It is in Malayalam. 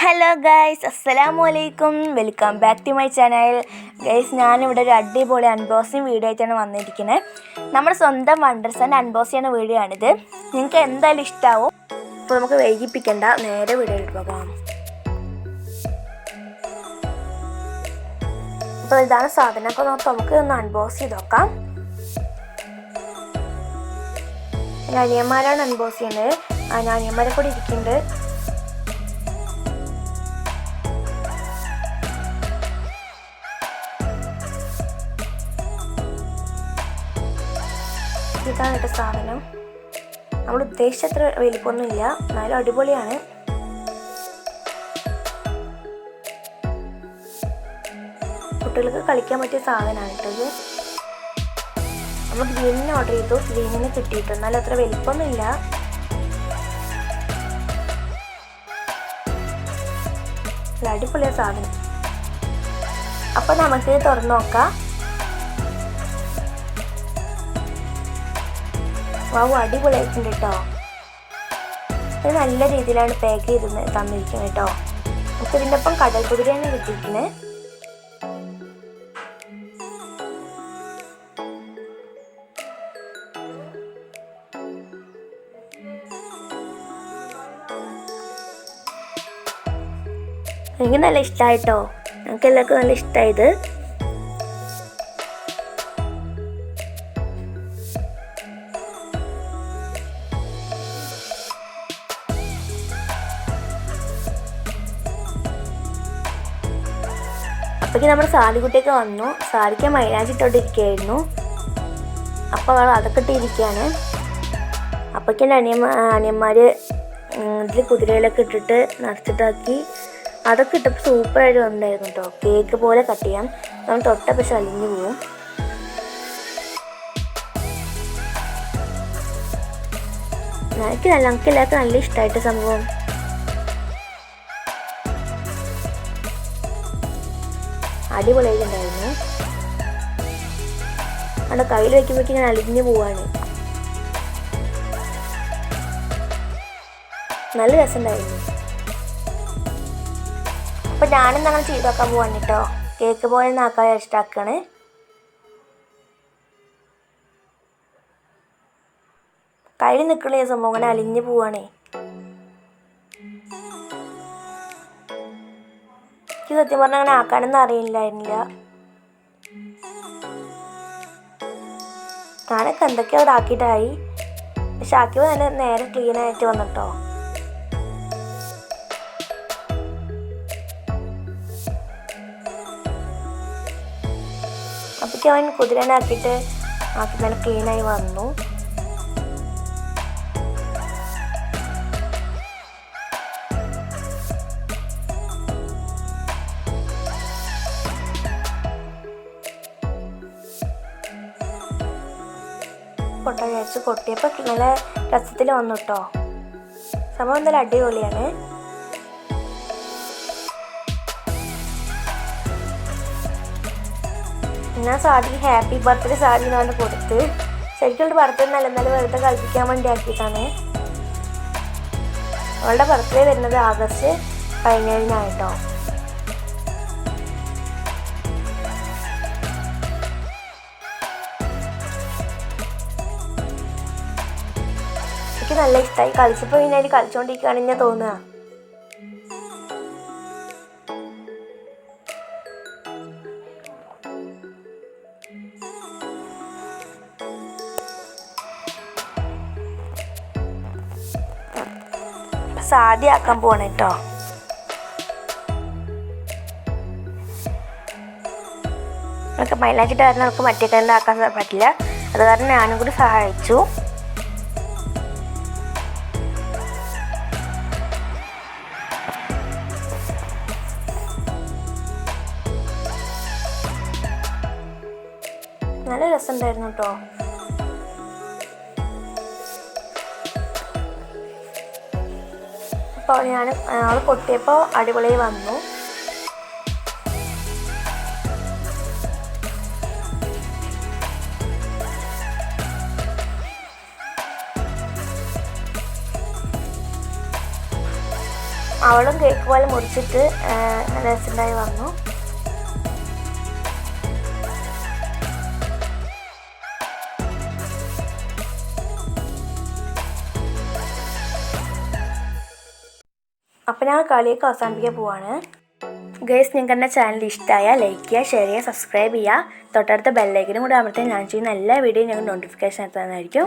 ഹലോ ഗൈസ്, അസ്സലാമു അലൈക്കും. Welcome back to my channel. Guys, ഞാനിവിടെ ഒരു അടിപൊളി അൺബോക്സിങ് വീഡിയോ ആയിട്ടാണ് വന്നിരിക്കുന്നത്. നമ്മുടെ സ്വന്തം വണ്ടർസൻ്റെ അൺബോക്സ് ചെയ്യുന്ന വീഡിയോ ആണിത്. നിങ്ങൾക്ക് എന്തായാലും ഇഷ്ടമാവും. അപ്പോൾ നമുക്ക് വൈകിപ്പിക്കണ്ട, നേരെ വീഡിയോയിൽ പോകാം. അപ്പോൾ ഇതാണ് സാധനം. അപ്പോൾ നമുക്ക് ഒന്ന് അൺബോക്സ് ചെയ്ത് നോക്കാം. അനിയന്മാരാണ് അൺബോക്സ് ചെയ്യുന്നത്. അനിയന്മാരെ കൂടി ഇരിക്കുന്നുണ്ട്. ഇതാണ് കേട്ടോ സാധനം. നമ്മൾ ഉദ്ദേശിച്ചത്ര വലിപ്പമൊന്നുമില്ല, എന്നാലും അടിപൊളിയാണ്. കുട്ടികൾക്ക് കളിക്കാൻ പറ്റിയ സാധനമാണ് കേട്ടത്. നമ്മൾ ഗ്രീനിന് ഓർഡർ ചെയ്തു, ഗ്രീനിന് കിട്ടിയിട്ടു, എന്നാലും അത്ര വലിപ്പമൊന്നുമില്ല. അടിപൊളിയ സാധനം. അപ്പം നമുക്ക് തുറന്നു നോക്കാം. വാവ്, അടിപൊളിയായിട്ടുണ്ട് കേട്ടോ. ഇത് നല്ല രീതിയിലാണ് പാക്ക് ചെയ്ത് തന്നിരിക്കുന്നത് കേട്ടോ. നമുക്ക് ഇതിൻ്റെ ഒപ്പം കടൽ കുതിരയാണ് കിട്ടിയിരിക്കുന്നത്. എനിക്ക് നല്ല ഇഷ്ടമായിട്ടോ. ഞങ്ങൾക്ക് എല്ലാവർക്കും നല്ല ഇഷ്ടമായത്. അപ്പോഴേക്കും നമ്മുടെ സാരിക്കുട്ടിയൊക്കെ വന്നു. സാരിക്ക് മൈലാഞ്ചി ഇട്ടോണ്ടിരിക്കുകയായിരുന്നു. അപ്പോൾ അവൾ അതൊക്കെ ഇട്ടിരിക്കുകയാണ്. അപ്പോഴേക്കും അനിയന്മാർ ഇതിൽ കുതിരയിലൊക്കെ ഇട്ടിട്ട് നിറച്ചിട്ടാക്കി. അതൊക്കെ ഇട്ടപ്പോൾ സൂപ്പറായിട്ട് വന്നിട്ടുണ്ടായിരുന്നു കേട്ടോ. കേക്ക് പോലെ കട്ട് ചെയ്യാം. നമ്മൾ തൊട്ട പക്ഷെ അലിഞ്ഞു പോവും. ഞങ്ങൾക്ക് എല്ലാവർക്കും നല്ല ഇഷ്ടമായിട്ട് സംഭവം. അടിപൊളിയായിട്ടുണ്ടായിരുന്നു. അവിടെ കയ്യിൽ വയ്ക്കുമ്പോഴേക്കും ഞാൻ അലിഞ്ഞു പോവാണ്. നല്ല രസമുണ്ടായിരുന്നു. അപ്പം ഞാനും ഞങ്ങൾ ചെയ്ത് നോക്കാൻ പോവാണ് കേട്ടോ. കേക്ക് പോലെ നാക്കാൻ ഇഷ്ടമാക്കാണ്. കയ്യിൽ നിൽക്കണ സംഭവം അങ്ങനെ അലിഞ്ഞു പോവാണേ. എനിക്ക് സത്യം പറഞ്ഞാൽ അങ്ങനെ ആക്കാനൊന്നും അറിയില്ലായിരുന്നില്ല. ഞാനൊക്കെ എന്തൊക്കെയോ അവിടെ ആക്കിയിട്ടായി. പക്ഷെ ആക്കിയപ്പോൾ നല്ല നേരെ ക്ലീൻ ആയിട്ട് വന്നിട്ടോ. അപ്പോഴേക്കും അവൻ കുതിരനെ ആക്കി നല്ല ക്ലീനായി വന്നു. കൊട്ട വിചാരിച്ച് കൊട്ടിയപ്പോൾ നല്ല രസത്തിൽ വന്നു കേട്ടോ. സംഭവം എന്തായാലും അടിപൊളിയാണ്. ഞാൻ സാരി ഹാപ്പി ബർത്ത്ഡേ സാരി എന്നാണ് കൊടുത്ത്. ശരിക്കും ബർത്ത്ഡേ നല്ല നല്ല വെറുതെ കളിപ്പിക്കാൻ വേണ്ടി ആക്കിയിട്ടാണ്. അവളുടെ ബർത്ത്ഡേ വരുന്നത് ആഗസ്റ്റ് 17-നായിട്ടോ. എനിക്ക് നല്ല ഇഷ്ടമായി. കളിച്ചപ്പോൾ പിന്നെ അതിൽ കളിച്ചുകൊണ്ടിരിക്കുകയാണെന്ന് ഞാൻ തോന്നുക. സാധ്യ ആക്കാൻ പോവാണ് കേട്ടോ. നമുക്ക് മൈലാഞ്ചിട്ട് കാരണം നമുക്ക് മറ്റേ കണ്ട് ആക്കാൻ പറ്റില്ല. അത് കാരണം ഞാനും കൂടി സഹായിച്ചു. നല്ല രസമുണ്ടായിരുന്നു കേട്ടോ. അപ്പോൾ ഞങ്ങൾ പൊട്ടിയപ്പോൾ അടിപൊളിയായി വന്നു. അവളും കേക്ക് പോലെ മുറിച്ചിട്ട് രസമുണ്ടായി വന്നു. അപ്പം ഞങ്ങൾ കളിയൊക്കെ അവസാനിപ്പിക്കാൻ പോവാണ്. ഗൈസ്, നിങ്ങൾക്ക് എൻ്റെ ചാനൽ ഇഷ്ടമായാൽ ലൈക്ക് ചെയ്യുക, ഷെയർ ചെയ്യുക, സബ്സ്ക്രൈബ് ചെയ്യുക. തൊട്ടടുത്ത ബെല്ലൈക്കനും കൂടി അമർത്താൻ ഞാൻ ചെയ്യുന്ന എല്ലാ വീഡിയോയും ഞങ്ങൾ നോട്ടിഫിക്കേഷൻ എത്തുന്നതായിരിക്കും.